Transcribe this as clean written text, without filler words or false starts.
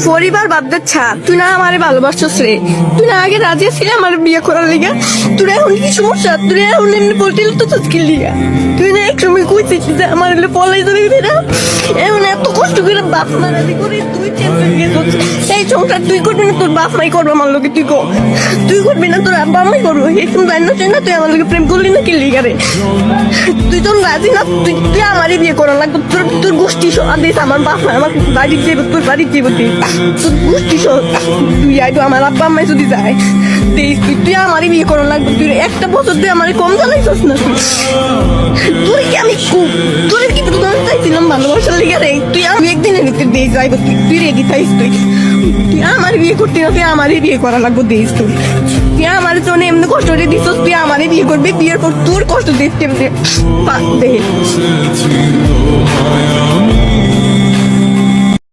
পরিবার বাদ দে ছাড়, তুই না আমারে ভালোবাসছিস রে, তুই না আগে রাজি ছিলি আমার বিয়ে করার লিগা, তোর এখন কি সমস্যা? তুই এখন এমনি বলছিল তো কি লিগা? তুই না এক সময় কইছিস যে আমার হলে পলাই যাবে না, এখন এত কষ্ট করে বাপ মারাদি করে তুই চেঞ্জ হয়ে গেছিস। এই সংসার তুই করবি না, তোর বাপ মাই করবো আমার লোকে, তুই করবি না, তোর আব্বা মাই করবো। এরকম জানি না তুই আমার লোকে প্রেম করলি না কি লিগা রে? তুই তো রাজি না, তুই আমারই বিয়ে করা লাগবে। তোর গোষ্ঠী আদেশ আমার বাপ মা আমার বাড়ির যাইব, তোর বাড়ির যাইব, তোর গোষ্ঠী তুই আইতো আমার আব্বা আম্মাই যদি যায় তুই আমারই বিয়ে করা লাগবে। তুই একটা বছর তুই আমার কম জানাইছিস না, তুই কি আমি তোর কি চাইছিলাম ভালোবাসার লিগে রে? তুই আমি একদিনের ভিতরে দিয়ে যাইব, তুই রেডি থাইস, তুই আমার বিয়ে করতে না, তুই আমারই বিয়ে করা লাগবে। দিস তুই আমার জন্য এমনি কষ্ট করে দিস, তুই আমারই বিয়ে করবি, বিয়ের পর তোর কষ্ট দিস কেমনি দে।